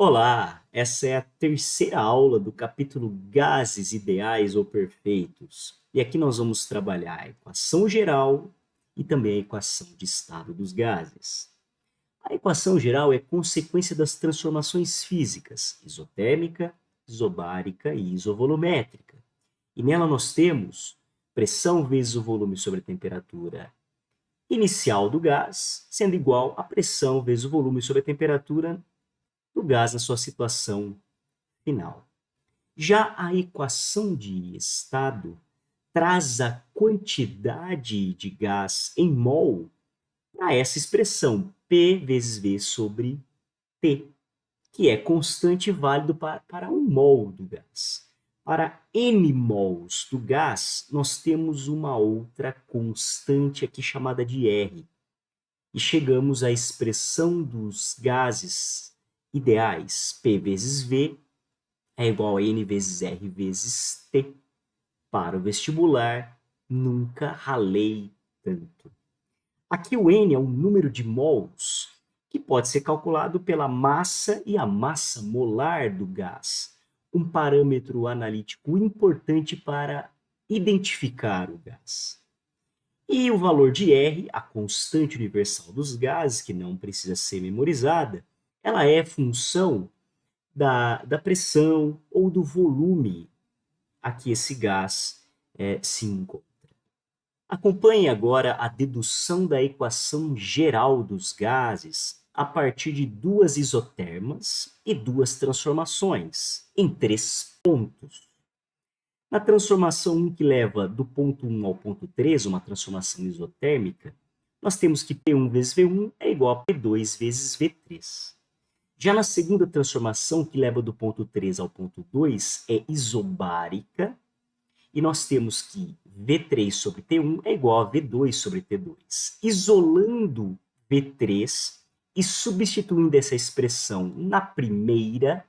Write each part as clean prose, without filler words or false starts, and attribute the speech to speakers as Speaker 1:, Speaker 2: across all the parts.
Speaker 1: Olá, essa é a terceira aula do capítulo Gases Ideais ou Perfeitos. E aqui nós vamos trabalhar a equação geral e também a equação de estado dos gases. A equação geral é consequência das transformações físicas, isotérmica, isobárica e isovolumétrica. E nela nós temos pressão vezes o volume sobre a temperatura inicial do gás, sendo igual a pressão vezes o volume sobre a temperatura do gás na sua situação final. Já a equação de estado traz a quantidade de gás em mol para essa expressão P vezes V sobre T, que é constante e válido para 1 mol do gás. Para N mols do gás, nós temos uma outra constante aqui chamada de R. E chegamos à expressão dos gases ideais, P vezes V é igual a N vezes R vezes T. Para o vestibular, nunca ralei tanto. Aqui o N é um número de mols que pode ser calculado pela massa e a massa molar do gás, um parâmetro analítico importante para identificar o gás. E o valor de R, a constante universal dos gases, que não precisa ser memorizada, ela é função da pressão ou do volume a que esse gás se encontra. Acompanhe agora a dedução da equação geral dos gases a partir de duas isotermas e duas transformações, em 3 pontos. Na transformação 1 que leva do ponto 1 ao ponto 3, uma transformação isotérmica, nós temos que P1 vezes V1 é igual a P2 vezes V3. Já na segunda transformação, que leva do ponto 3 ao ponto 2, é isobárica, e nós temos que V3 sobre T1 é igual a V2 sobre T2. Isolando V3 e substituindo essa expressão na primeira,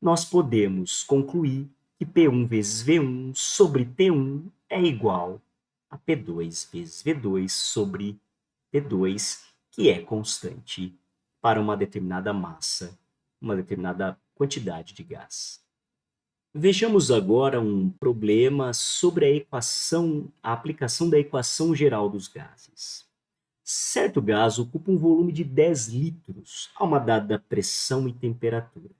Speaker 1: nós podemos concluir que P1 vezes V1 sobre T1 é igual a P2 vezes V2 sobre T2, que é constante para uma determinada massa, uma determinada quantidade de gás. Vejamos agora um problema sobre a aplicação da equação geral dos gases. Certo gás ocupa um volume de 10 litros a uma dada pressão e temperatura.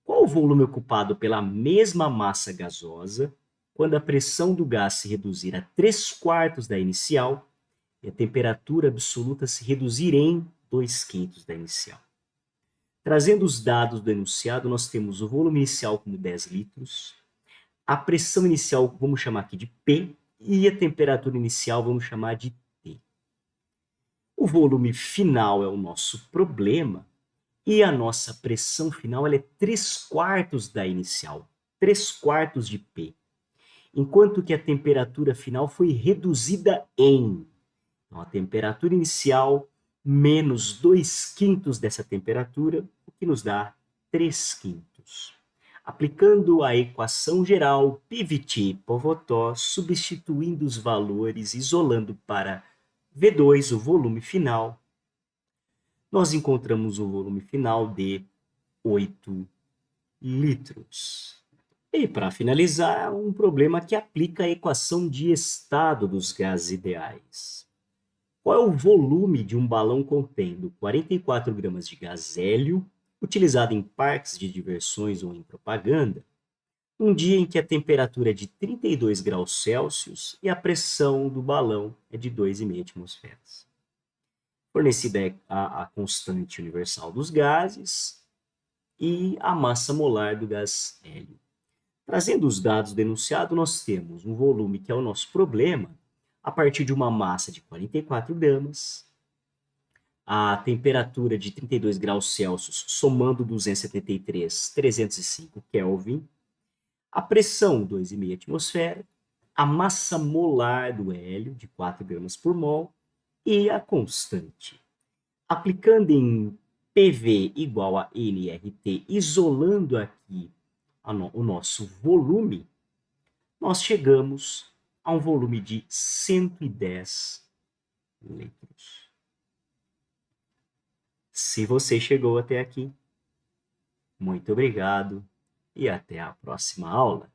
Speaker 1: Qual o volume ocupado pela mesma massa gasosa quando a pressão do gás se reduzir a 3/4 da inicial e a temperatura absoluta se reduzir em 2/5 da inicial? Trazendo os dados do enunciado, nós temos o volume inicial como 10 litros, a pressão inicial vamos chamar aqui de P e a temperatura inicial vamos chamar de T. O volume final é o nosso problema e a nossa pressão final ela é 3/4 da inicial, 3/4 de P, enquanto que a temperatura final foi reduzida em. Então, a temperatura inicial menos 2/5 dessa temperatura, o que nos dá 3/5. Aplicando a equação geral Pivot-Povetov, substituindo os valores, isolando para V2, o volume final, nós encontramos o volume final de 8 litros. E para finalizar, um problema que aplica a equação de estado dos gases ideais. Qual é o volume de um balão contendo 44 gramas de gás hélio, utilizado em parques de diversões ou em propaganda, um dia em que a temperatura é de 32 graus Celsius e a pressão do balão é de 2,5 atmosferas? Fornecida é a constante universal dos gases e a massa molar do gás hélio. Trazendo os dados do enunciado, nós temos um volume que é o nosso problema, a partir de uma massa de 44 gramas, a temperatura de 32 graus Celsius, somando 273, 305 Kelvin, a pressão 2,5 atmosfera, a massa molar do hélio, de 4 gramas por mol, e a constante. Aplicando em PV igual a nRT, isolando aqui o nosso volume, nós chegamos a um volume de 110 litros. Se você chegou até aqui, Muito obrigado e até a próxima aula.